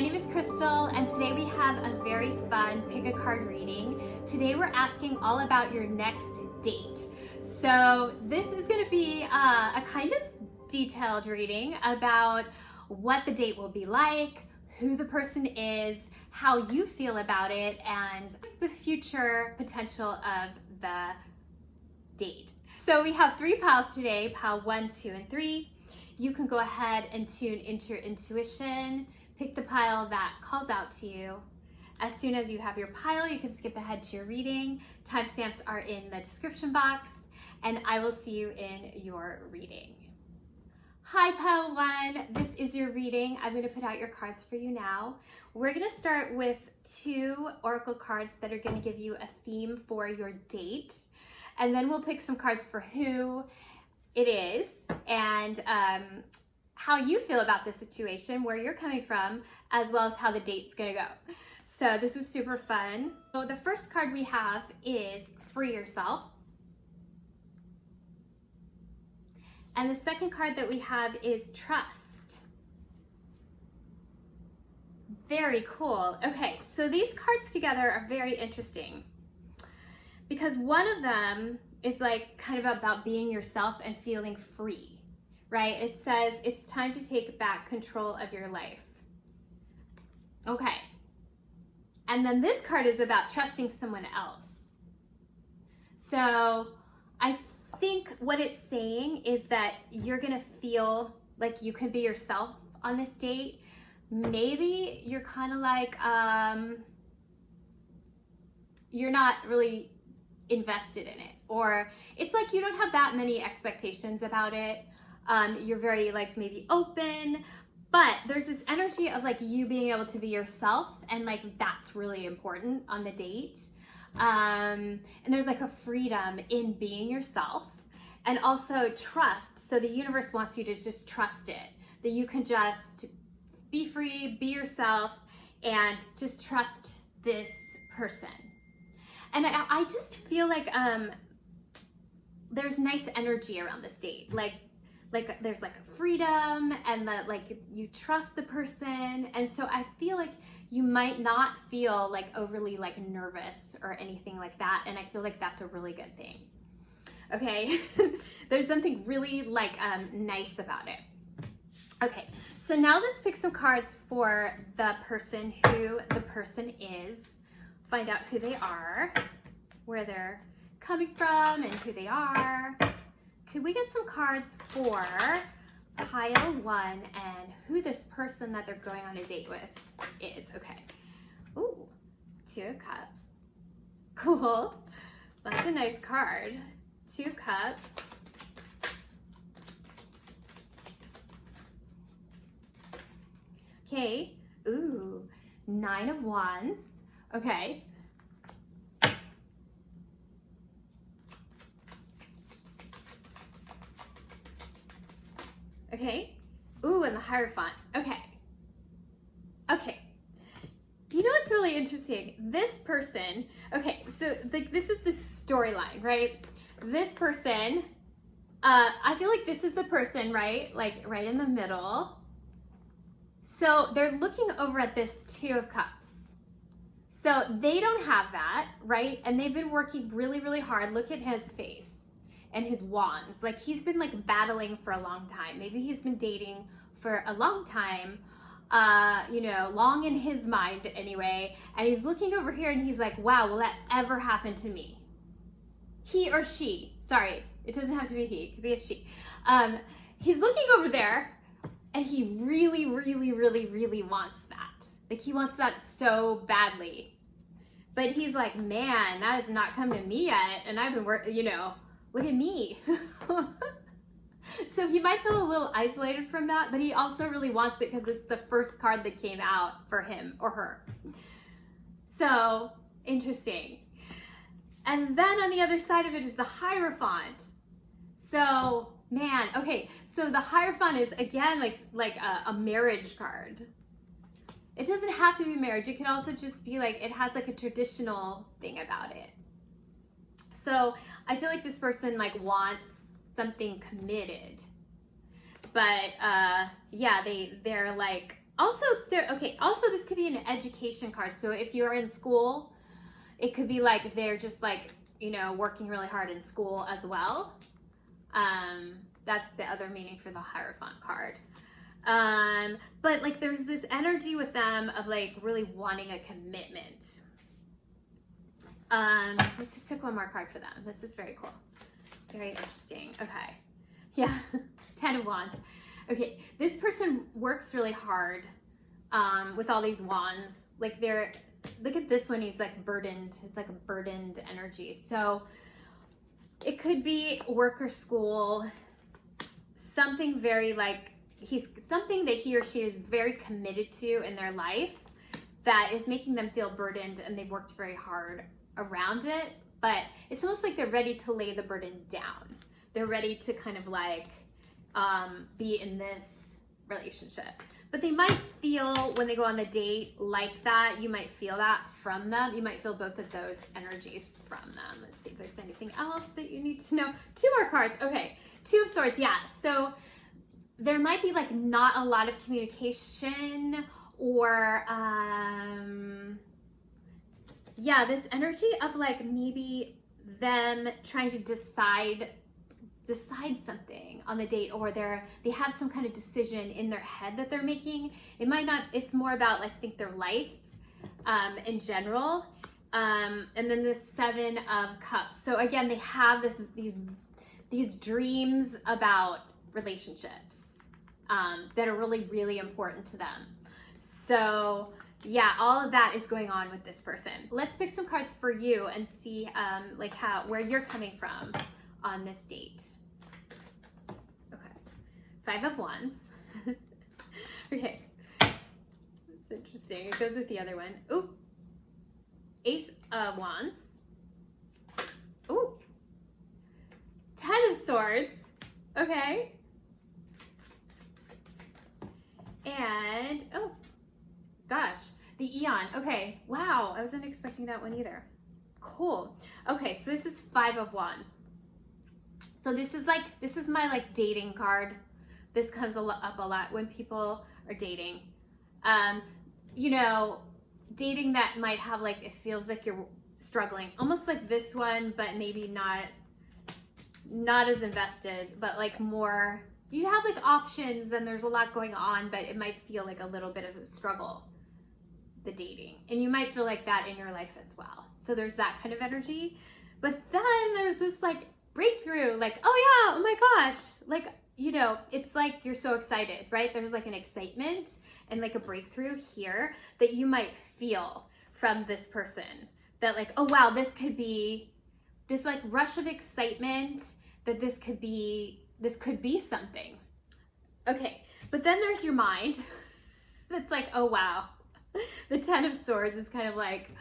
name is Crystal, and today we have a very fun pick a card reading. Today we're asking all about your next date. So this is going to be a kind of detailed reading about what the date will be like, who the person is, how you feel about it, and the future potential of the date. So we have 3 piles today, pile 1, 2, and 3. You can go ahead and tune into your intuition. Pick the pile that calls out to you. As soon as you have your pile, you can skip ahead to your reading. Timestamps are in the description box, and I will see you in your reading. Hi, pile 1. This is your reading. I'm going to put out your cards for you now. We're going to start with 2 oracle cards that are going to give you a theme for your date, and then we'll pick some cards for who it is and how you feel about the situation, where you're coming from, as well as how the date's gonna go. So this is super fun. So the first card we have is Free Yourself. And the second card that we have is Trust. Very cool. Okay, so these cards together are very interesting because one of them is like kind of about being yourself and feeling free, right? It says it's time to take back control of your life. Okay. And then this card is about trusting someone else. So I think what it's saying is that you're gonna feel like you can be yourself on this date. Maybe you're kind of like, you're not really invested in it, or it's like you don't have that many expectations about it. You're very like maybe open, but there's this energy of like you being able to be yourself, and like that's really important on the date. And there's like a freedom in being yourself, and also trust. So the universe wants you to just trust it, that you can just be free, be yourself, and just trust this person. And I just feel like there's nice energy around this date. Like there's like a freedom, and that like you trust the person. And so I feel like you might not feel like overly like nervous or anything like that. And I feel like that's a really good thing. Okay, there's something really like nice about it. Okay, so now let's pick some cards for the person, who the person is. Find out who they are, where they're coming from, and who they are. Could we get some cards for pile 1 and who this person that they're going on a date with is? Okay. Ooh, 2 of Cups. Cool. That's a nice card. 2 of Cups. Okay. Ooh, 9 of Wands. Okay. Okay. Ooh, and the Hierophant. Okay. Okay. You know what's really interesting? This person, okay, so like this is the storyline, right? This person, I feel like this is the person, right? Like right in the middle. So they're looking over at this 2 of Cups. So they don't have that, right? And they've been working really, really hard. Look at his face and his wands. Like he's been like battling for a long time. Maybe he's been dating for a long time, you know, long in his mind anyway. And he's looking over here and he's like, wow, will that ever happen to me? He or she, sorry, it doesn't have to be he, it could be a she. He's looking over there and he really, really, really, really wants that. Like he wants that so badly. But he's like, man, that has not come to me yet. And I've been working, you know, look at me. So he might feel a little isolated from that, but he also really wants it because it's the first card that came out for him or her. So interesting. And then on the other side of it is the Hierophant. So, man, okay. So the Hierophant is again like a marriage card. It doesn't have to be marriage. It can also just be like, it has like a traditional thing about it. So I feel like this person like wants something committed, but yeah, they're like Also, also this could be an education card. So if you're in school, it could be like they're just like, you know, working really hard in school as well. That's the other meaning for the Hierophant card. But like there's this energy with them of like really wanting a commitment. Let's just pick one more card for them. This is very cool. Very interesting. Okay. Yeah. 10 of Wands. Okay. This person works really hard, with all these wands. Like look at this one. He's like burdened. It's like a burdened energy. So it could be work or school, something very like, something that he or she is very committed to in their life that is making them feel burdened, and they've worked very hard around it, but it's almost like they're ready to lay the burden down. They're ready to kind of like be in this relationship. But they might feel when they go on the date like that, you might feel that from them. You might feel both of those energies from them. Let's see if there's anything else that you need to know. 2 more cards. Okay. 2 of Swords. Yeah. So there might be like not a lot of communication, or yeah, this energy of like maybe them trying to decide something on the date, or they have some kind of decision in their head that they're making. It might not, it's more about like, I think their life in general. And then the 7 of Cups. So again, they have these dreams about relationships that are really, really important to them. So yeah, all of that is going on with this person. Let's pick some cards for you and see like where you're coming from on this date. Okay. 5 of Wands. Okay. That's interesting. It goes with the other one. Ooh. Ace of Wands. Ooh. 10 of Swords. Okay. And, oh, gosh, the Eon. Okay, wow, I wasn't expecting that one either. Cool. Okay, so this is 5 of Wands. So this is my like dating card. This comes up a lot when people are dating. You know, dating that might have like, it feels like you're struggling, almost like this one, but maybe not as invested, but like more, you have like options and there's a lot going on, but it might feel like a little bit of a struggle, the dating. And you might feel like that in your life as well. So there's that kind of energy. But then there's this like breakthrough, like, oh yeah, oh my gosh. Like, you know, it's like you're so excited, right? There's like an excitement and like a breakthrough here that you might feel from this person. That like, oh wow, this could be this like rush of excitement, that this could be something. Okay, but then there's your mind that's like, oh wow. The 10 of Swords is kind of like,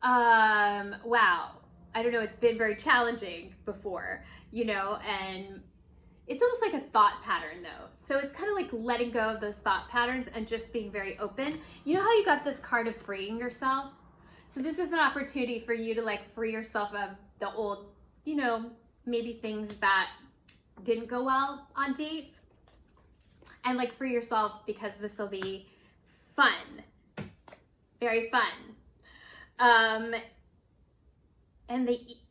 wow, I don't know, it's been very challenging before, you know, and it's almost like a thought pattern though. So it's kind of like letting go of those thought patterns and just being very open. You know how you got this card of freeing yourself? So this is an opportunity for you to like free yourself of the old, you know, maybe things that didn't go well on dates, and like free yourself, because this will be fun, very fun. And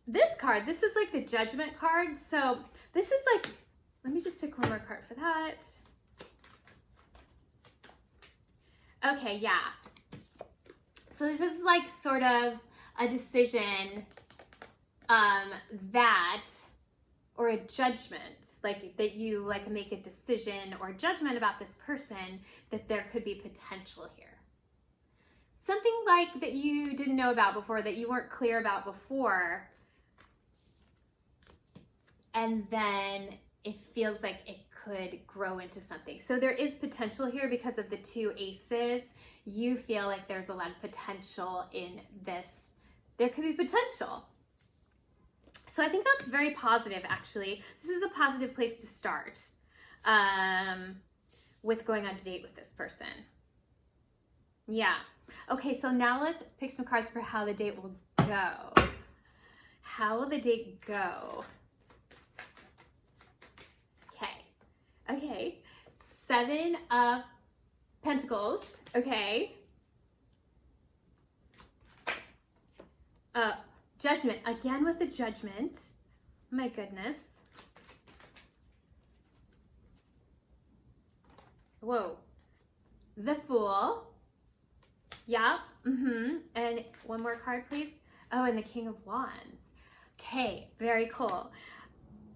this card, this is like the Judgment card. So this is like, let me just pick one more card for that. Okay, yeah. So this is like sort of a decision or a judgment, like that you like make a decision or judgment about this person, that there could be potential here. Something like that you didn't know about before, that you weren't clear about before. And then it feels like it could grow into something. So there is potential here because of the 2 aces. You feel like there's a lot of potential in this. There could be potential. So I think that's very positive, actually. This is a positive place to start with going on a date with this person. Yeah. Okay, so now let's pick some cards for how the date will go. How will the date go? Okay. Okay. 7 of Pentacles, okay. Judgment, again with the Judgment. My goodness. Whoa. The Fool. Yeah. And one more card, please. Oh, and the King of Wands. Okay, very cool.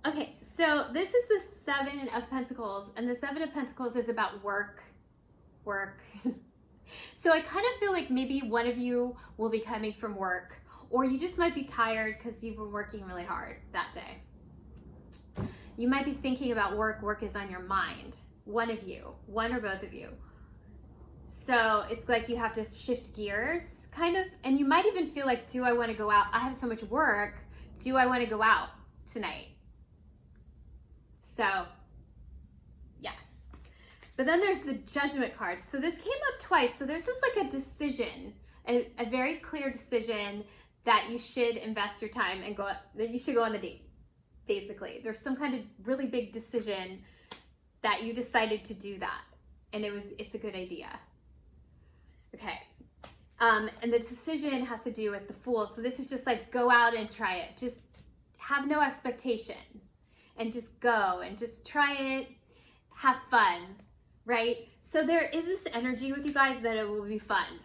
Okay, so this is the Seven of Pentacles, and the Seven of Pentacles is about work. So I kind of feel like maybe one of you will be coming from work, or you just might be tired because you've been working really hard that day. You might be thinking about work. Work is on your mind. One of you, one or both of you. So it's like you have to shift gears, kind of, and you might even feel like, do I want to go out? I have so much work. Do I want to go out tonight? So, yes. But then there's the Judgment card. So this came up twice. So there's just like a decision, a very clear decision that you should invest your time and that you should go on the date, basically. There's some kind of really big decision that you decided to do that. And it's a good idea. Okay. And the decision has to do with the Fool. So this is just like, go out and try it. Just have no expectations and just go and just try it. Have fun, right? So there is this energy with you guys that it will be fun,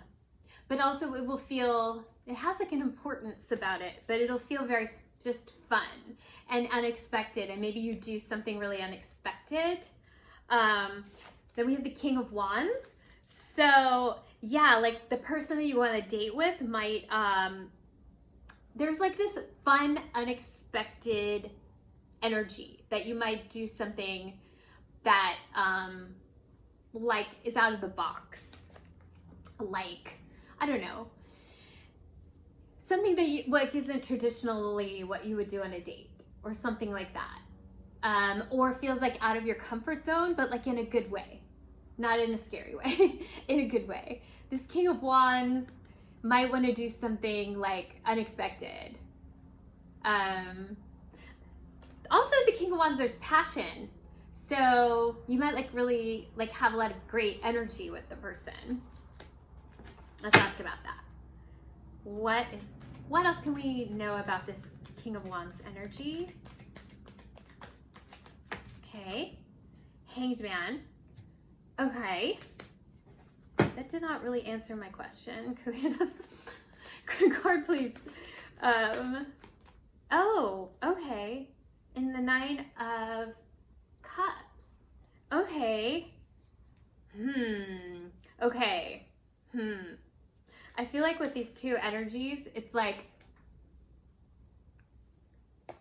but also it will feel, it has like an importance about it, but it'll feel very just fun and unexpected. And maybe you do something really unexpected. Then we have the King of Wands. So yeah, like the person that you want to date with might, there's like this fun, unexpected energy that you might do something that like is out of the box. Like, I don't know, something that you like isn't traditionally what you would do on a date or something like that. Or feels like out of your comfort zone, but like in a good way. Not in a scary way, in a good way. This King of Wands might want to do something like unexpected. Also, the King of Wands, there's passion. So you might like really like have a lot of great energy with the person. Let's ask about that. What else can we know about this King of Wands energy? Okay, Hanged Man. Okay, that did not really answer my question. Could we have a card, please? Oh, okay. In the Nine of Cups. Okay. Okay. I feel like with these two energies, it's like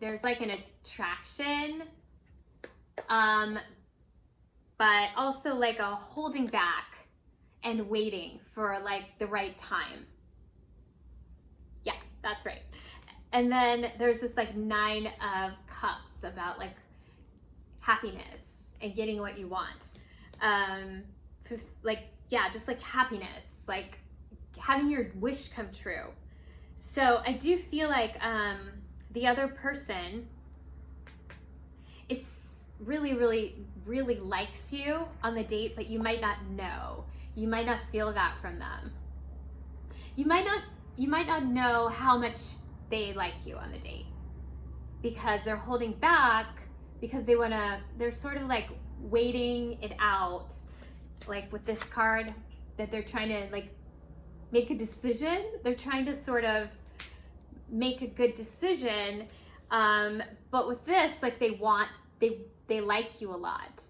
there's like an attraction, but also like a holding back and waiting for like the right time. Yeah, that's right. And then there's this like Nine of Cups about like happiness and getting what you want. Like, yeah, just like happiness, like having your wish come true. So I do feel like the other person is really likes you on the date, but you might not know. You might not feel that from them. You might not know how much they like you on the date because they're holding back because they're sort of like waiting it out, like with this card, that they're trying to like make a decision. They're trying to sort of make a good decision. But with this, like they like you a lot.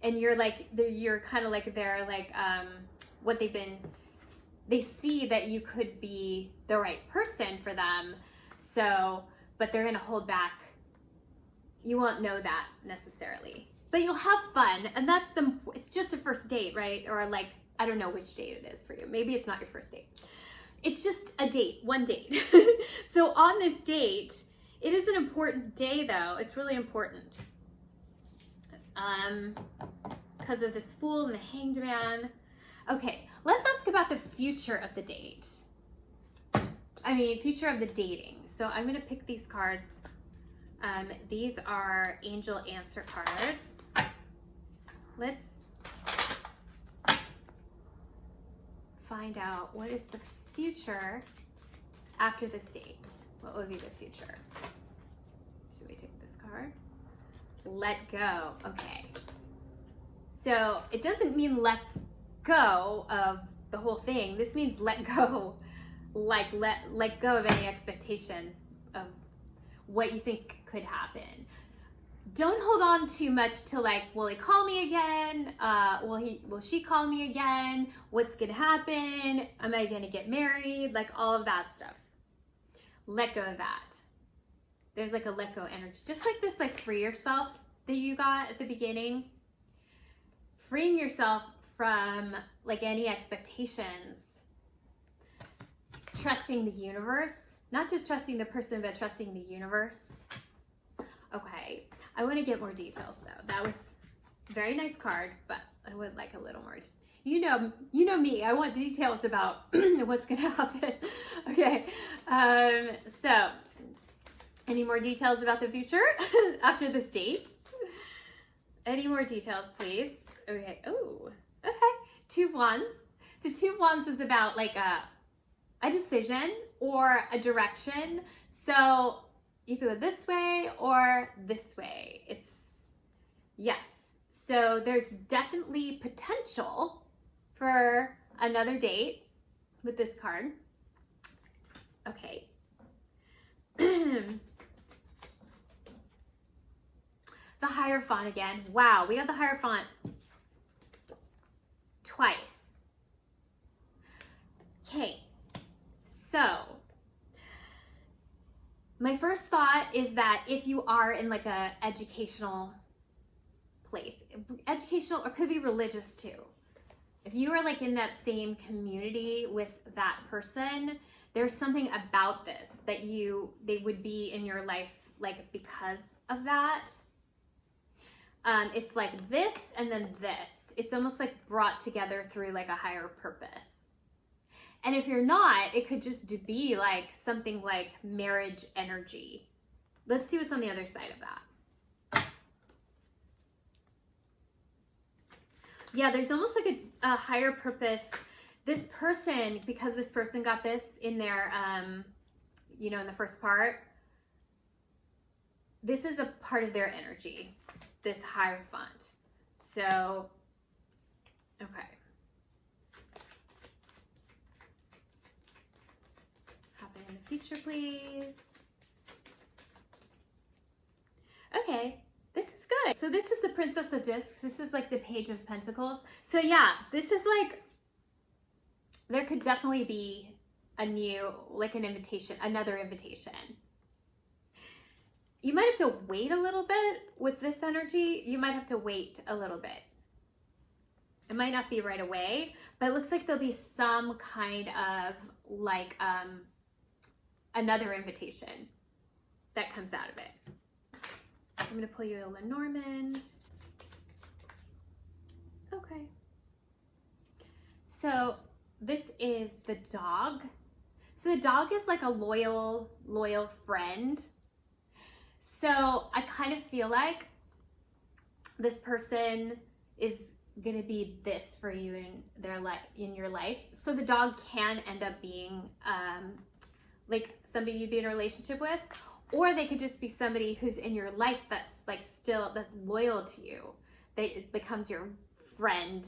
And you're kind of like, they're like, they see that you could be the right person for them. So, but they're going to hold back. You won't know that necessarily, but you'll have fun. And it's just a first date, right? Or like, I don't know which date it is for you. Maybe it's not your first date. It's just a date, one date. So on this date, it is an important day though. It's really important. Because of this Fool and the Hanged Man. Okay, let's ask about the future of the date. Future of the dating. So I'm going to pick these cards. These are angel answer cards. Let's find out what is the future after this date. What would be the future? Should we take this card? Let go. Okay. So it doesn't mean let go of the whole thing. This means let go, like let go of any expectations of what you think could happen. Don't hold on too much to like, will he call me again? Will she call me again? What's gonna happen? Am I gonna get married? Like all of that stuff. Let go of that. There's like a let go energy. Just like this, like free yourself that you got at the beginning. Freeing yourself from like any expectations. Trusting the universe. Not just trusting the person, but trusting the universe. Okay, I want to get more details though. That was a very nice card, but I would like a little more. You know me. I want details about what's gonna happen. Okay, so any more details about the future after this date? Any more details, please? Okay. Oh, okay. Two of Wands. So Two of Wands is about like a decision or a direction. So you can go this way or this way. It's, yes. So there's definitely potential for another date with this card. Okay. The Hierophant again. Wow, we got the Hierophant twice. Okay, so my first thought is that if you are in like a educational place, educational or could be religious too. If you are like in that same community with that person, there's something about this that they would be in your life like because of that. It's like this and then this. It's almost like brought together through like a higher purpose. And if you're not, it could just be like something like marriage energy. Let's see what's on the other side of that. Yeah, there's almost like a higher purpose. This person, because this person got this in their, in the first part, this is a part of their energy, this Hierophant. So, okay. Happen in the future, please. Okay, this is good. So this is the Princess of Discs. This is like the Page of Pentacles. So yeah, this is like, there could definitely be a new, like an invitation, another invitation. You might have to wait a little bit with this energy. You might have to wait a little bit. It might not be right away, but it looks like there'll be some kind of like another invitation that comes out of it. I'm gonna pull you a Lenormand. Okay. So this is the dog. So the dog is like a loyal friend. So I kind of feel like this person is gonna be this for you in their life, in your life. So the dog can end up being like somebody you'd be in a relationship with, or they could just be somebody who's in your life that's like that's loyal to you, that it becomes your friend.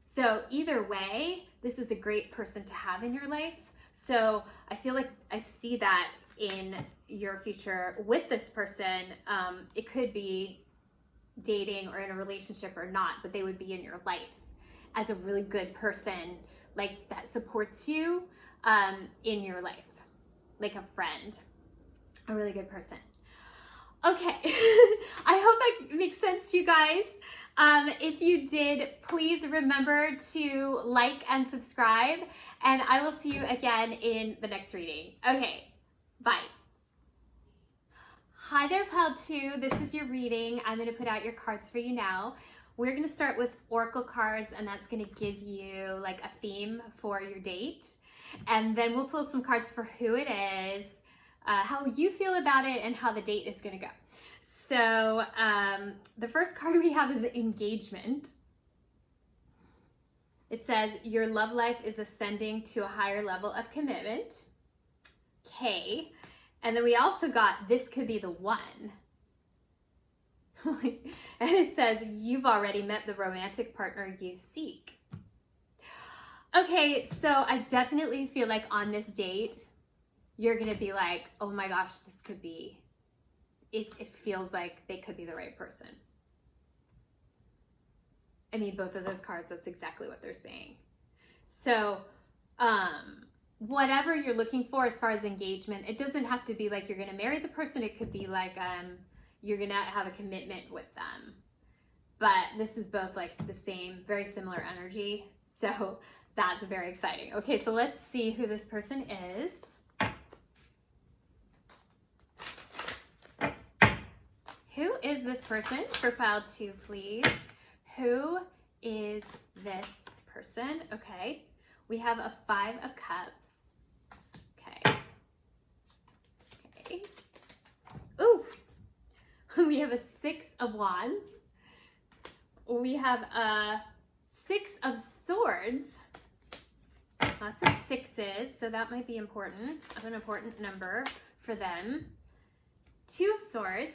So either way, this is a great person to have in your life. So I feel like I see that in your future with this person. It could be dating or in a relationship or not, but they would be in your life as a really good person, like that supports you in your life, like a friend, a really good person. Okay, I hope that makes sense to you guys. If you did, please remember to like and subscribe, and I will see you again in the next reading. Okay, bye. Hi there, Pile 2. This is your reading. I'm going to put out your cards for you now. We're going to start with Oracle cards, and that's going to give you like a theme for your date. And then we'll pull some cards for who it is, how you feel about it, and how the date is going to go. So the first card we have is engagement. It says your love life is ascending to a higher level of commitment. Okay. And then we also got this could be the one. And it says you've already met the romantic partner you seek. Okay, so I definitely feel like on this date, you're going to be like, oh my gosh, this could be, it feels like they could be the right person. I mean, both of those cards, that's exactly what they're saying. So, whatever you're looking for as far as engagement, it doesn't have to be like you're going to marry the person. It could be like you're going to have a commitment with them. But this is both like the same, very similar energy. So that's very exciting. Okay, so let's see who this person is. Who is this person? For pile 2, please. Who is this person? Okay, we have a 5 of Cups. Okay. Okay. Ooh, we have a 6 of Wands. We have a 6 of Swords. Lots of 6s, so that might be important, an important number for them. 2 of Swords.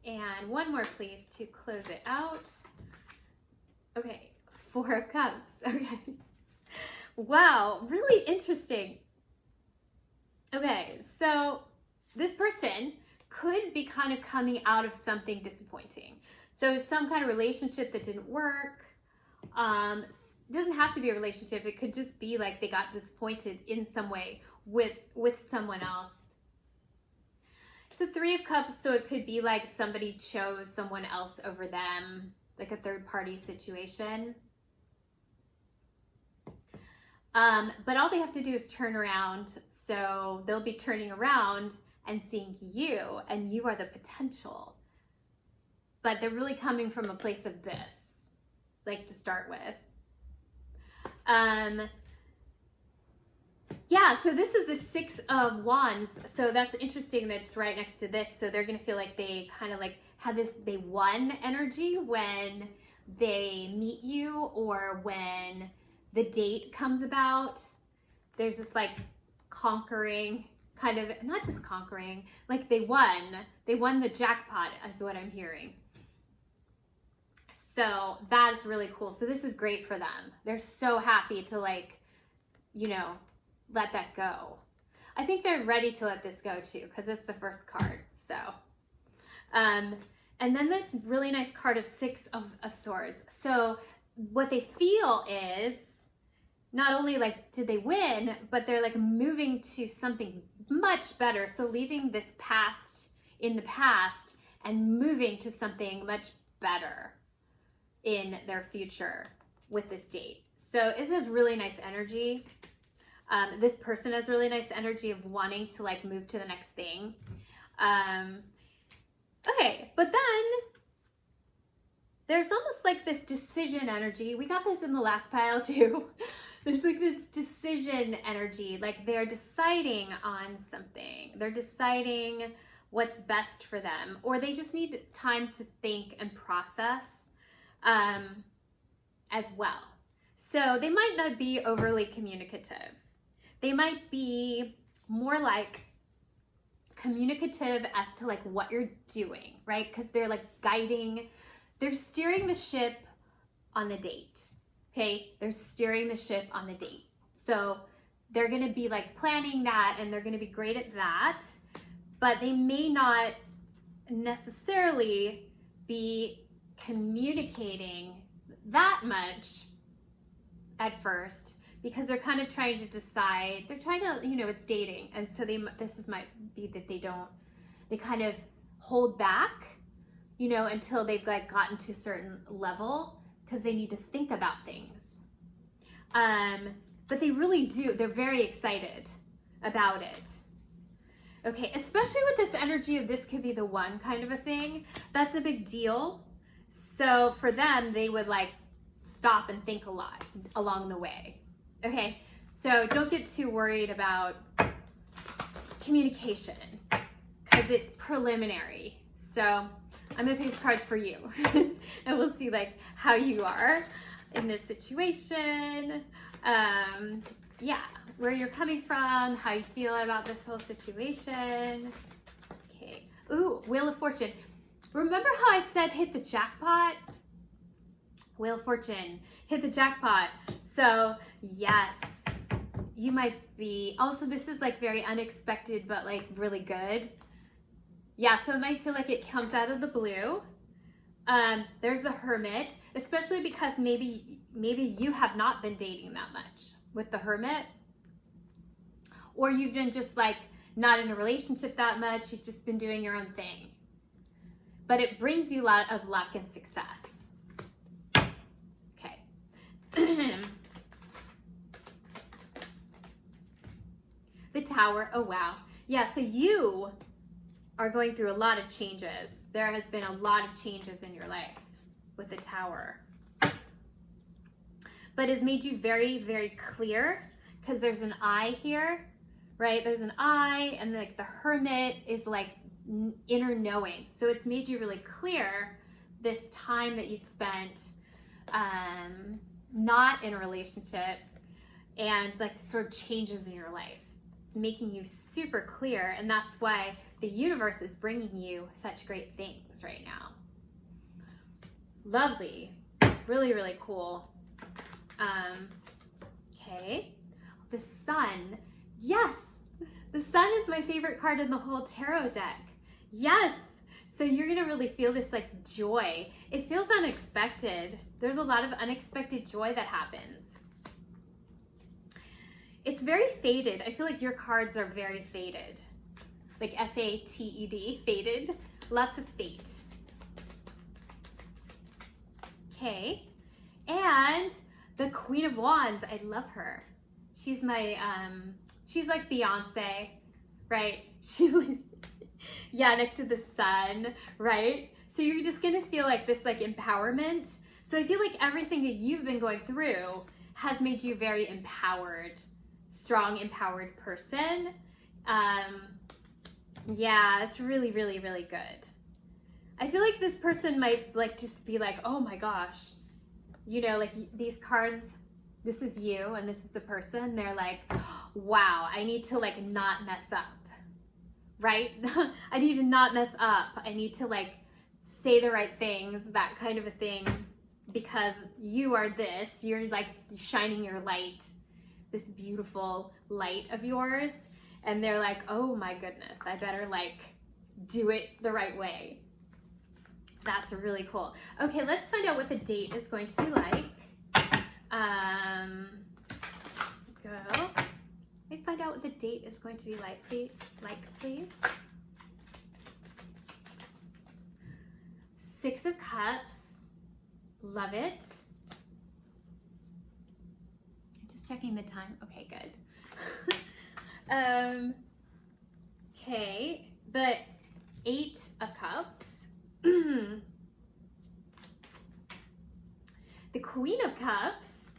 And one more, please, to close it out. Okay, 4 of Cups. Okay. Wow, really interesting. Okay, so this person could be kind of coming out of something disappointing. So some kind of relationship that didn't work. It doesn't have to be a relationship. It could just be like they got disappointed in some way with someone else. It's a 3 of Cups, so it could be like somebody chose someone else over them, like a third-party situation. But all they have to do is turn around, so they'll be turning around and seeing you, and you are the potential. But they're really coming from a place of this, like to start with. Yeah, so this is the 6 of Wands, so that's interesting that's right next to this. So they're going to feel like they kind of like have this, they won energy when they meet you or when the date comes about. There's this like conquering kind of, not just conquering, like they won the jackpot is what I'm hearing. So that's really cool. So this is great for them. They're so happy to like, you know, let that go. I think they're ready to let this go too, because it's the first card. So, and then this really nice card of 6 of Swords. So what they feel is not only like, did they win, but they're like moving to something much better. So leaving this past in the past and moving to something much better in their future with this date. So this is really nice energy. This person has really nice energy of wanting to like move to the next thing. Okay, but then there's almost like this decision energy. We got this in the last pile too. There's like this decision energy, like they're deciding on something. They're deciding what's best for them, or they just need time to think and process as well. So they might not be overly communicative. They might be more like communicative as to like what you're doing, right? Because they're like guiding, they're steering the ship on the date, okay? They're steering the ship on the date. So they're gonna be like planning that and they're gonna be great at that, but they may not necessarily be communicating that much at first, because they're kind of trying to decide, they're trying to, you know, it's dating. And so might be that they kind of hold back, you know, until they've like gotten to a certain level, because they need to think about things. But they really do, they're very excited about it. Okay, especially with this energy of this could be the one kind of a thing, that's a big deal. So for them, they would like stop and think a lot along the way. Okay, so don't get too worried about communication because it's preliminary. So I'm gonna pick cards for you and we'll see like how you are. in this situation. Yeah, where you're coming from, how you feel about this whole situation. Okay. Ooh, Wheel of Fortune. Remember how I said hit the jackpot? Wheel of Fortune, hit the jackpot. So yes, you might be, also this is like very unexpected, but like really good. Yeah, so it might feel like it comes out of the blue. There's the Hermit, especially because maybe you have not been dating that much with the Hermit, or you've been just like not in a relationship that much. You've just been doing your own thing, but it brings you a lot of luck and success. Okay. The Tower. Oh wow. Yeah, so you are going through a lot of changes. There has been a lot of changes in your life with the Tower, but it's made you very, very clear, because there's an eye here, right? There's an eye, and like the Hermit is like inner knowing. So it's made you really clear this time that you've spent not in a relationship, and like sort of changes in your life. It's making you super clear, and that's why the universe is bringing you such great things right now. Lovely. Really, really cool. Okay. The Sun. Yes. The Sun is my favorite card in the whole tarot deck. Yes. So you're going to really feel this like joy. It feels unexpected. There's a lot of unexpected joy that happens. It's very faded. I feel like your cards are very faded. Like F-A-T-E-D, faded. Lots of fate. Okay. And the Queen of Wands, I love her. She's my, she's like Beyonce, right? She's like, yeah, next to the sun, right? So you're just gonna feel like this like empowerment. So I feel like everything that you've been going through has made you very empowered, strong, empowered person. Yeah, it's really, really, really good. I feel like this person might like just be like, oh my gosh, you know, like these cards, this is you and this is the person. They're like, wow, I need to like not mess up, right? I need to not mess up. I need to like say the right things, that kind of a thing, because you are this, you're like shining your light, this beautiful light of yours. And they're like, oh my goodness, I better like do it the right way. That's really cool. Okay, let's find out what the date is going to be like. Go. Let me find out what the date is going to be like, please. Six of Cups. Love it. I'm just checking the time. Okay, good. Okay, the Eight of Cups. The Queen of Cups.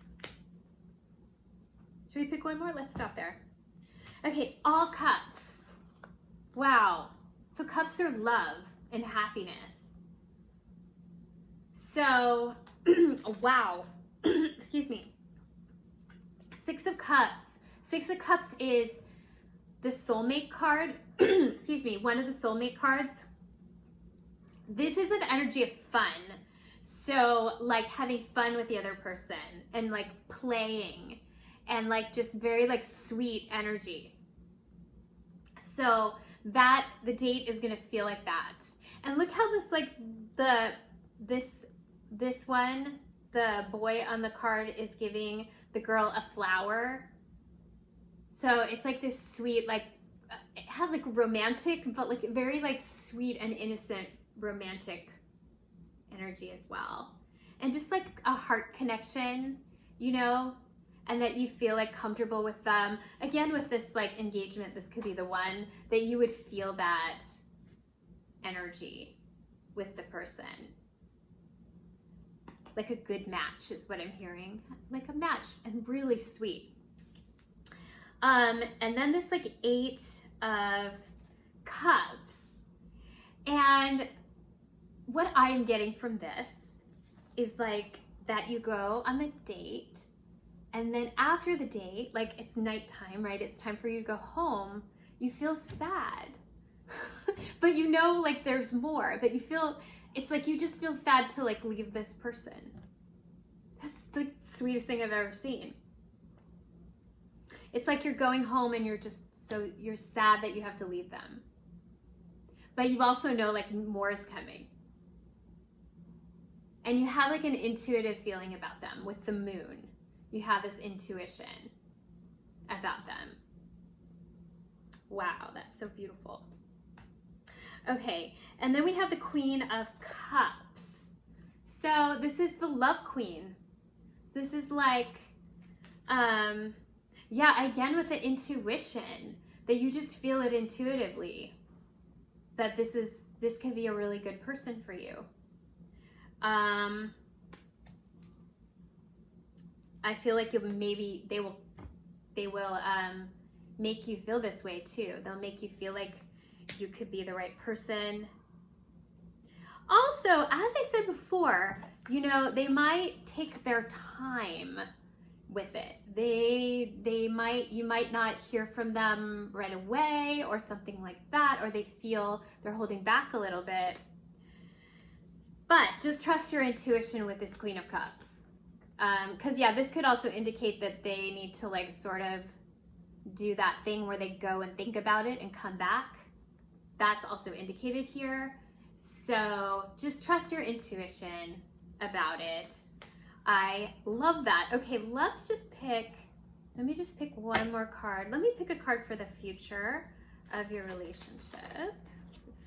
Should we pick one more? Let's stop there. Okay, all cups. Wow. So cups are love and happiness. So, wow. Excuse me. Six of Cups. Six of Cups is the soulmate card. Excuse me, one of the soulmate cards. This is an energy of fun. So like having fun with the other person and like playing and like just very like sweet energy. So that the date is gonna feel like that. And look how this like this one, the boy on the card is giving the girl a flower. So it's like this sweet, like it has like romantic, but like very like sweet and innocent romantic energy as well. And just like a heart connection, you know, and that you feel like comfortable with them. Again, with this like engagement, this could be the one that you would feel that energy with the person. Like a good match is what I'm hearing. Like a match and really sweet. And then this like Eight of Cups. And what I'm getting from this is like that you go on the date, and then after the date, like it's nighttime, right? It's time for you to go home. You feel sad, but you know, like there's more, but you feel, it's like you just feel sad to like leave this person. That's the sweetest thing I've ever seen. It's like you're going home and you're sad that you have to leave them. But you also know like more is coming. And you have like an intuitive feeling about them with the moon. You have this intuition about them. Wow, that's so beautiful. Okay, and then we have the Queen of Cups. So this is the love queen. This is like, yeah, again with the intuition, that you just feel it intuitively, that this could be a really good person for you. I feel like they will make you feel this way too. They'll make you feel like you could be the right person. Also, as I said before, you know, they might take their time with it. You might not hear from them right away or something like that, or they feel they're holding back a little bit. But just trust your intuition with this Queen of Cups. Because yeah, this could also indicate that they need to like sort of do that thing where they go and think about it and come back. That's also indicated here. So just trust your intuition about it. I love that. Okay, let me just pick one more card. Let me pick a card for the future of your relationship.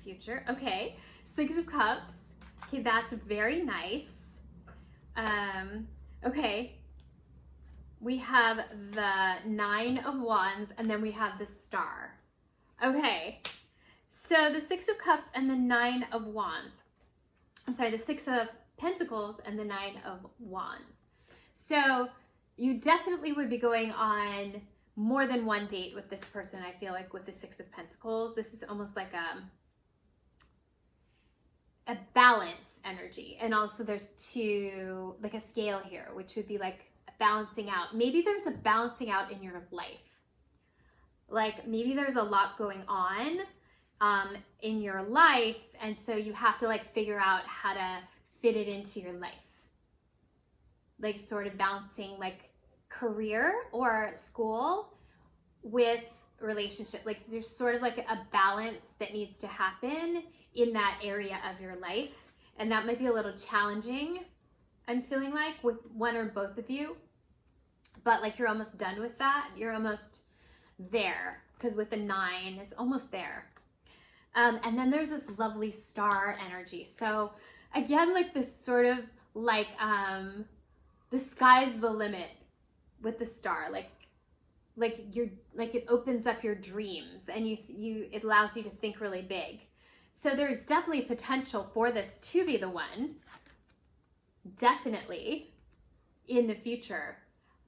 Future, okay. Six of Cups. Okay, that's very nice. Okay, we have the Nine of Wands, and then we have the Star. Okay, so the Six of Cups and the Nine of Wands. I'm sorry, the Six of Pentacles and the Nine of Wands. So you definitely would be going on more than one date with this person. I feel like with the Six of Pentacles, this is almost like a balance energy. And also there's two, like a scale here, which would be like balancing out. Maybe there's a balancing out in your life. Like maybe there's a lot going on in your life, and so you have to like figure out how to fit it into your life. Like sort of balancing like career or school with relationship. Like there's sort of like a balance that needs to happen in that area of your life. And that might be a little challenging, I'm feeling like, with one or both of you. But like you're almost done with that. You're almost there, because with the Nine, it's almost there. And then there's this lovely Star energy. So again, like this sort of like the sky's the limit with the Star. Like it opens up your dreams, and it allows you to think really big. So there's definitely potential for this to be the one, definitely, in the future.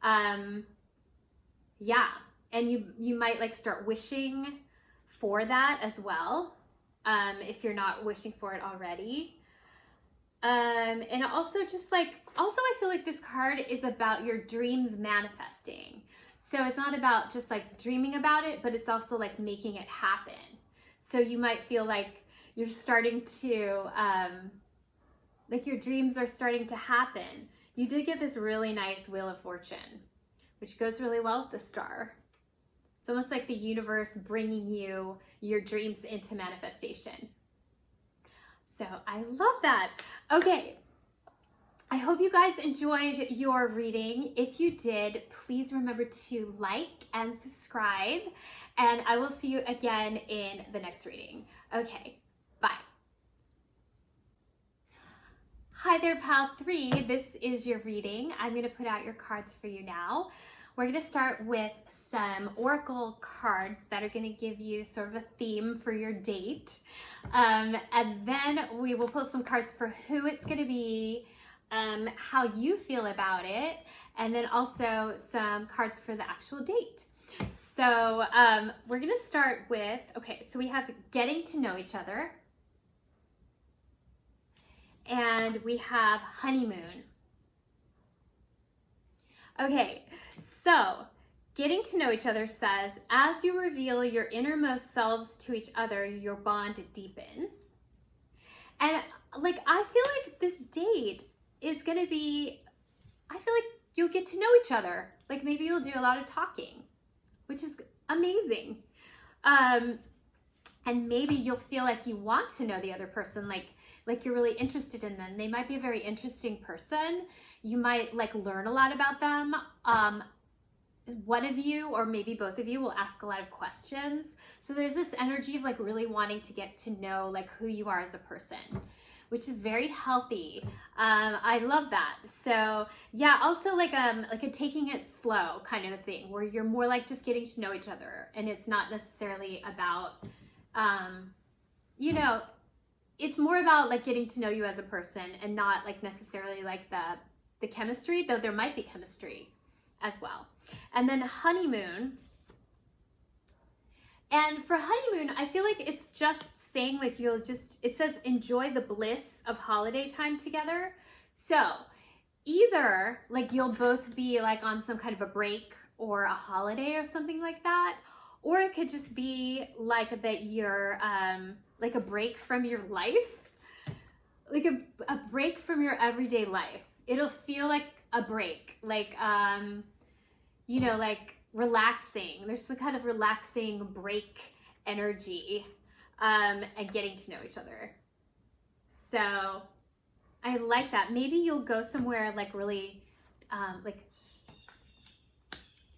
Yeah, and you might like start wishing for that as well, if you're not wishing for it already. And also just like, I feel like this card is about your dreams manifesting. So it's not about just like dreaming about it, but it's also like making it happen. So you might feel like you're starting to, like your dreams are starting to happen. You did get this really nice Wheel of Fortune, which goes really well with the Star. It's almost like the universe bringing you your dreams into manifestation. So I love that. Okay, I hope you guys enjoyed your reading. If you did, please remember to like and subscribe, and I will see you again in the next reading. Okay, bye. Hi there, Pal 3. This is your reading. I'm going to put out your cards for you now. We're going to start with some oracle cards that are going to give you sort of a theme for your date. And then we will pull some cards for who it's going to be, how you feel about it, and then also some cards for the actual date. So we're going to start with, okay, so we have getting to know each other, and we have honeymoon. Okay, so getting to know each other says, as you reveal your innermost selves to each other, your bond deepens. And like, I feel like this date is gonna be, I feel like you'll get to know each other. Like maybe you'll do a lot of talking, which is amazing. And maybe you'll feel like you want to know the other person, like you're really interested in them. They might be a very interesting person. You might like learn a lot about them. One of you, or maybe both of you, will ask a lot of questions. So there's this energy of like really wanting to get to know like who you are as a person, which is very healthy. I love that. So yeah, also like a taking it slow kind of a thing, where you're more like just getting to know each other, and it's not necessarily about, you know, it's more about like getting to know you as a person, and not like necessarily like the chemistry, though there might be chemistry as well. And then honeymoon. And for honeymoon, I feel like it's just saying like it says enjoy the bliss of holiday time together. So either like you'll both be like on some kind of a break or a holiday or something like that, or it could just be like that you're like a break from your life, like a break from your everyday life. It'll feel like a break, like you know, like relaxing. There's some kind of relaxing break energy, and getting to know each other. So I like that. Maybe you'll go somewhere like really, like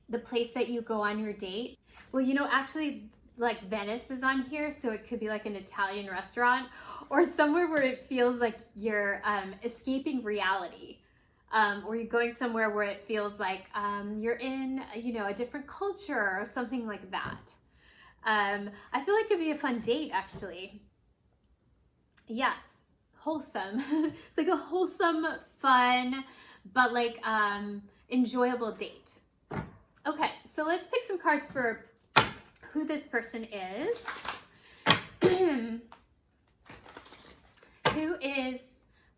the place that you go on your date. Well, you know, actually like Venice is on here, so it could be like an Italian restaurant, or somewhere where it feels like you're escaping reality. Or you're going somewhere where it feels like you're in, you know, a different culture or something like that. I feel like it'd be a fun date, actually. Yes, wholesome. It's like a wholesome, fun, but like enjoyable date. Okay, so let's pick some cards for who this person is. Who is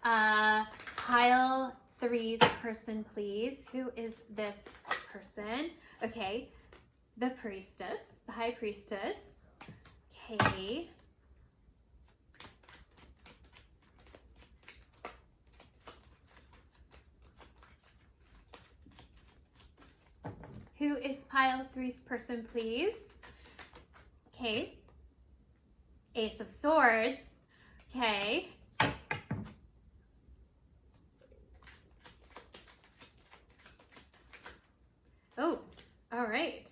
pile 3's person, please? Who is this person? Okay, the priestess, the high priestess. Okay. Who is pile 3's person, please? Okay. Ace of Swords. Okay. Oh, all right.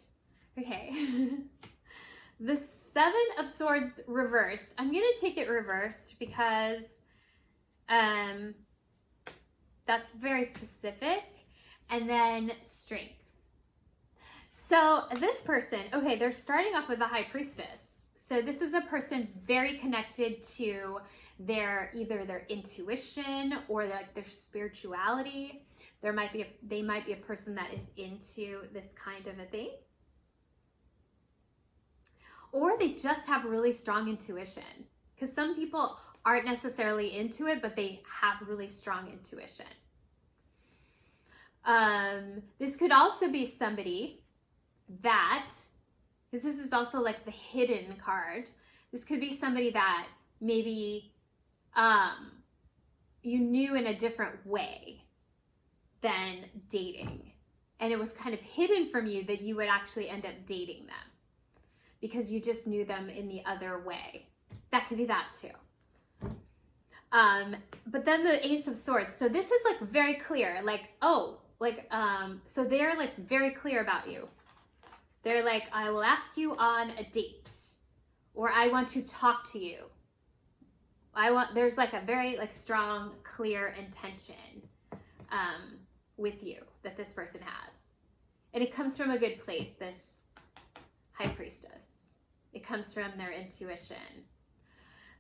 Okay. The 7 of Swords reversed. I'm going to take it reversed because that's very specific. And then Strength. So this person, okay, they're starting off with the High Priestess. So this is a person very connected to either their intuition or their spirituality. They might be a person that is into this kind of a thing. Or they just have really strong intuition. Because some people aren't necessarily into it, but they have really strong intuition. This could also be somebody that, because this is also like the hidden card, this could be somebody that maybe you knew in a different way than dating. And it was kind of hidden from you that you would actually end up dating them because you just knew them in the other way. That could be that too. But then the Ace of Swords. So this is like very clear, like, oh, like, so they're like very clear about you. They're like, I will ask you on a date, or I want to talk to you. There's like a very like strong, clear intention with you that this person has. And it comes from a good place, this High Priestess. It comes from their intuition.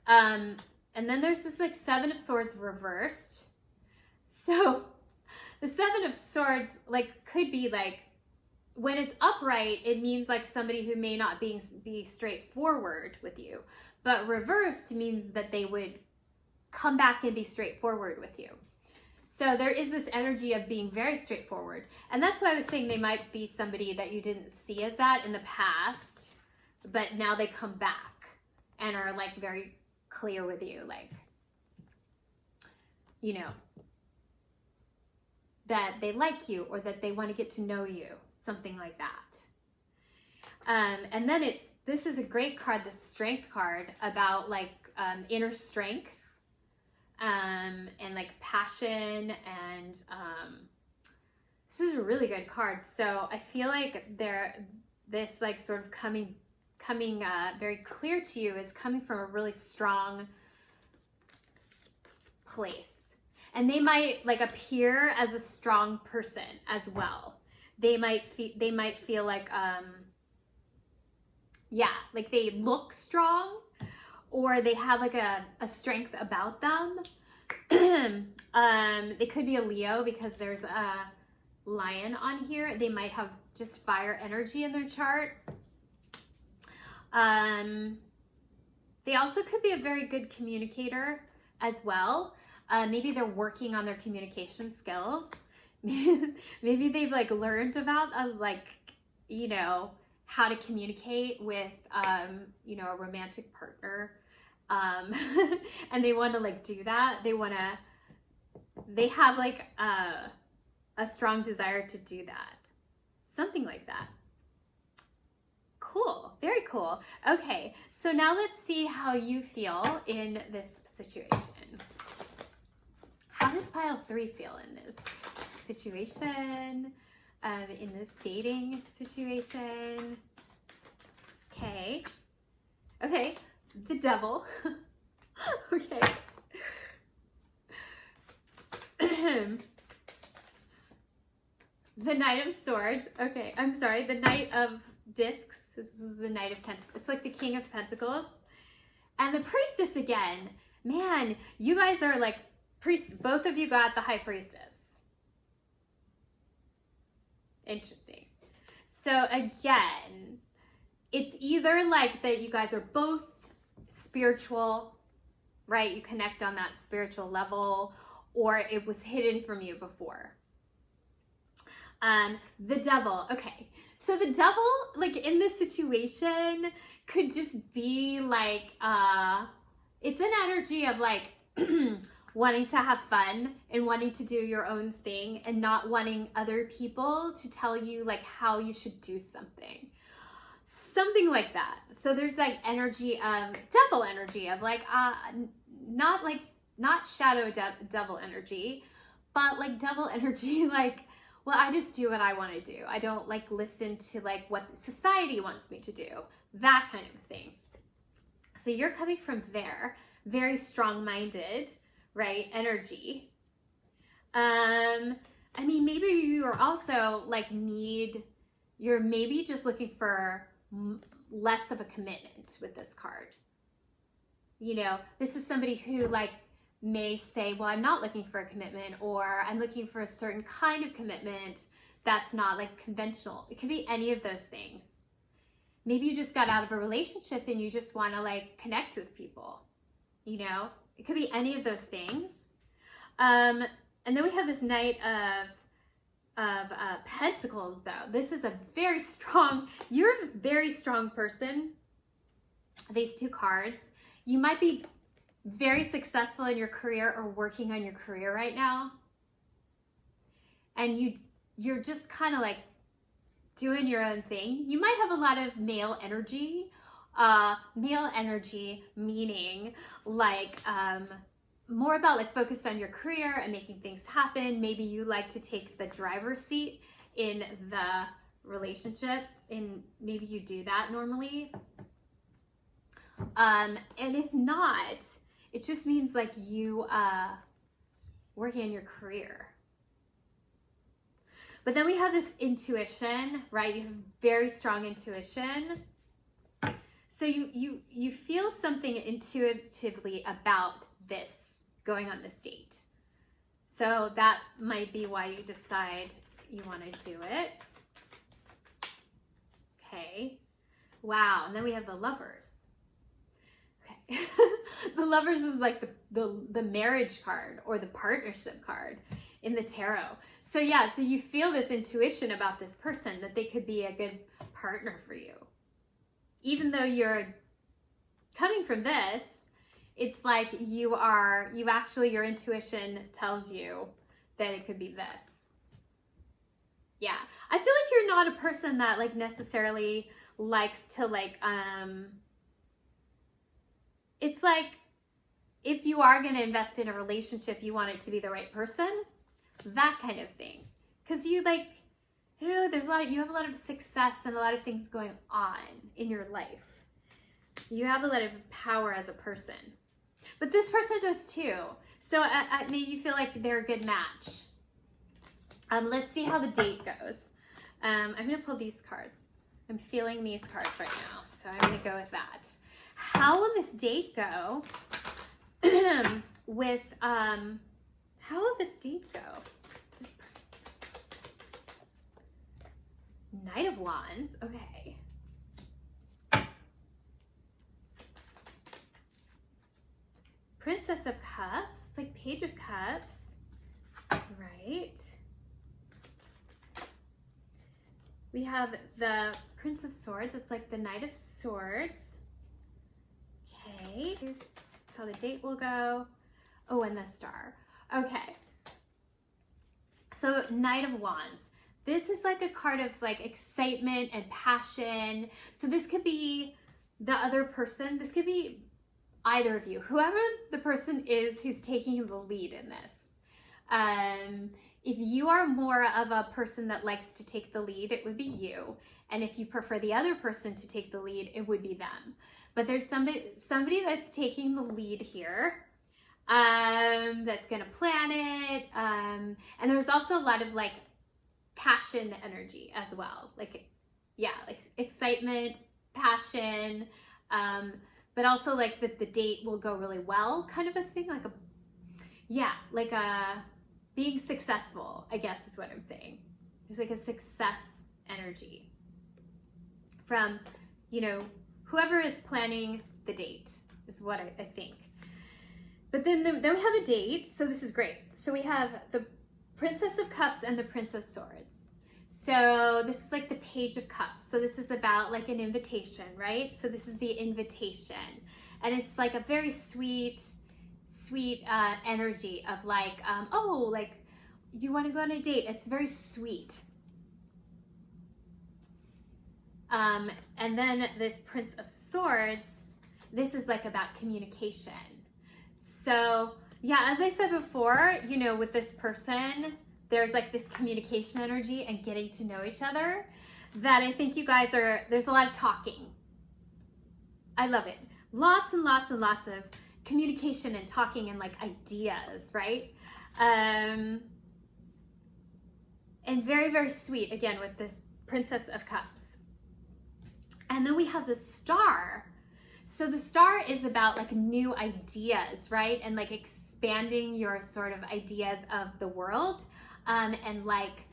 And then there's this like 7 of Swords reversed. So the 7 of Swords like could be like, when it's upright, it means like somebody who may not be straightforward with you. But reversed means that they would come back and be straightforward with you. So there is this energy of being very straightforward. And that's why I was saying they might be somebody that you didn't see as that in the past, but now they come back and are like very clear with you, like, you know, that they like you or that they want to get to know you, something like that. And then this is a great card, this strength card, about like inner strength and like passion, and this is a really good card. So I feel like this like sort of coming very clear to you is coming from a really strong place. And they might like appear as a strong person as well. They might feel like yeah, like they look strong, or they have like a strength about them. They could be a Leo because there's a lion on here. They might have just fire energy in their chart. They also could be a very good communicator as well. Maybe they're working on their communication skills. Maybe they've like learned about like, you know, how to communicate with, you know, a romantic partner. And they want to like do that. They have like a strong desire to do that. Something like that. Cool, very cool. Okay, so now let's see how you feel in this situation. How does pile 3 feel in this situation? In this dating situation? Okay. Okay, the devil. Okay. The Knight of Swords. Okay, I'm sorry, the Knight of Discs. This is the Knight of Pentacles. It's like the King of Pentacles. And the Priestess again. Man, you guys are like priests. Both of you got the High Priestess. Interesting. So again, it's either like that you guys are both spiritual, right? You connect on that spiritual level, or it was hidden from you before. The devil. Okay. So the devil, like in this situation, could just be like, it's an energy of like wanting to have fun and wanting to do your own thing and not wanting other people to tell you like how you should do something. Something like that. So there's like energy of devil energy of like, not shadow devil energy, but like devil energy, like, well, I just do what I want to do. I don't like listen to like what society wants me to do, that kind of thing. So you're coming from there, very strong-minded, right? Energy. I mean, maybe you are also like you're maybe just looking for less of a commitment with this card. You know, this is somebody who like may say, well, I'm not looking for a commitment, or I'm looking for a certain kind of commitment that's not like conventional. It could be any of those things. Maybe you just got out of a relationship and you just want to like connect with people, you know? It could be any of those things. And then we have this Knight of Pentacles though. This is a very strong, you're a very strong person. These 2 cards. You might be very successful in your career or working on your career right now, and you're just kind of like doing your own thing. You might have a lot of male energy meaning like more about like focused on your career and making things happen. Maybe you like to take the driver's seat in the relationship, and maybe you do that normally. And if not, it just means like you working on your career. But then we have this intuition, right? You have very strong intuition. So you feel something intuitively about this going on this date. So that might be why you decide you want to do it. Okay. Wow. And then we have the Lovers. The Lovers is like the marriage card or the partnership card. in the tarot. So yeah, so you feel this intuition about this person that they could be a good partner for you. Even though you're coming from this, it's like your intuition tells you that it could be this. Yeah, I feel like you're not a person that like necessarily likes to like, it's like if you are going to invest in a relationship, you want it to be the right person, that kind of thing. Because you like, you know, you have a lot of success and a lot of things going on in your life. You have a lot of power as a person. But this person does too. So maybe you feel like they're a good match. Let's see how the date goes. I'm going to pull these cards. I'm feeling these cards right now, so I'm going to go with that. How will this date go with, how will this date go? Knight of Wands, okay. Princess of Cups, like Page of Cups, right? We have the Prince of Swords, it's like the Knight of Swords. Okay, here's how the date will go. Oh, and the Star. Okay. So Knight of Wands. This is like a card of like excitement and passion. So this could be the other person. This could be either of you, whoever the person is who's taking the lead in this. If you are more of a person that likes to take the lead, it would be you. And if you prefer the other person to take the lead, it would be them. But there's somebody that's taking the lead here, that's gonna plan it. And there's also a lot of like passion energy as well. Like, yeah, like excitement, passion, but also like that the date will go really well kind of a thing. Like being successful, I guess is what I'm saying. It's like a success energy from, you know, whoever is planning the date is what I think. But then we have a date, so this is great. So we have the Princess of Cups and the Prince of Swords. So this is like the Page of Cups. So this is about like an invitation, right? So this is the invitation. And it's like a very sweet energy of like, oh, like you want to go on a date. It's very sweet. And then this Prince of Swords, this is like about communication. So yeah, as I said before, you know, with this person, there's like this communication energy and getting to know each other that I think you guys there's a lot of talking. I love it. Lots and lots and lots of communication and talking and like ideas, right? And very, very sweet, again, with this Princess of Cups. And then we have the Star. So the Star is about like new ideas, right? And like expanding your sort of ideas of the world, and like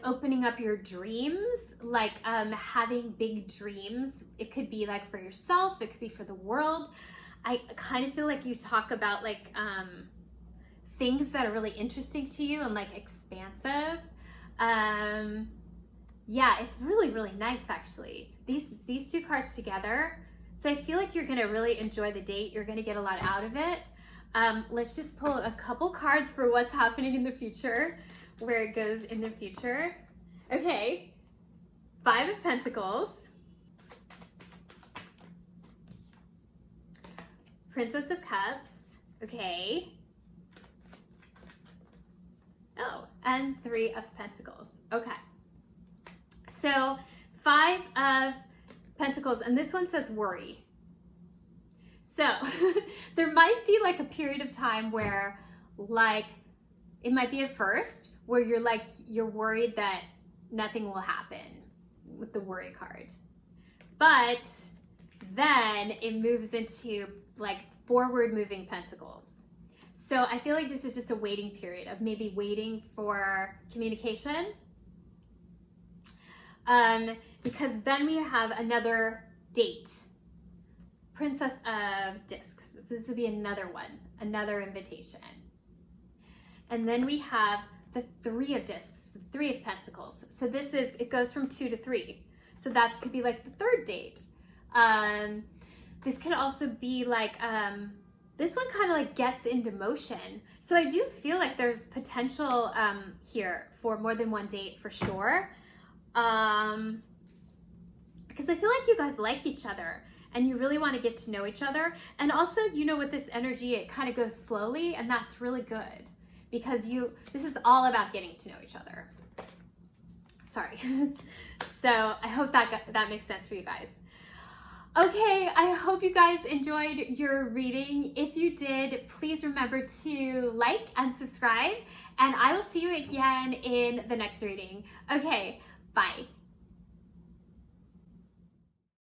opening up your dreams, like having big dreams. It could be like for yourself, it could be for the world. I kind of feel like you talk about like things that are really interesting to you and like expansive. Yeah, it's really, really nice actually. These two cards together. So I feel like you're gonna really enjoy the date. You're gonna get a lot out of it. Let's just pull a couple cards for what's happening in the future, where it goes in the future. Okay, Five of Pentacles, Princess of Cups, okay. Oh, and Three of Pentacles, okay. So Five of Pentacles, and this one says worry. So there might be like a period of time where like, it might be at first where you're worried that nothing will happen with the worry card. But then it moves into like forward moving pentacles. So I feel like this is just a waiting period of maybe waiting for communication. Because then we have another date. Princess of Discs. So this would be another one, another invitation. And then we have the Three of Discs, Three of Pentacles. So this is, it goes from 2 to 3. So that could be like the third date. This could also be like, this one kind of like gets into motion. So I do feel like there's potential here for more than one date for sure. Because I feel like you guys like each other and you really want to get to know each other. And also, you know, with this energy, it kind of goes slowly, and that's really good because this is all about getting to know each other. Sorry. So I hope that makes sense for you guys. Okay, I hope you guys enjoyed your reading. If you did, please remember to like and subscribe, and I will see you again in the next reading. Okay, bye.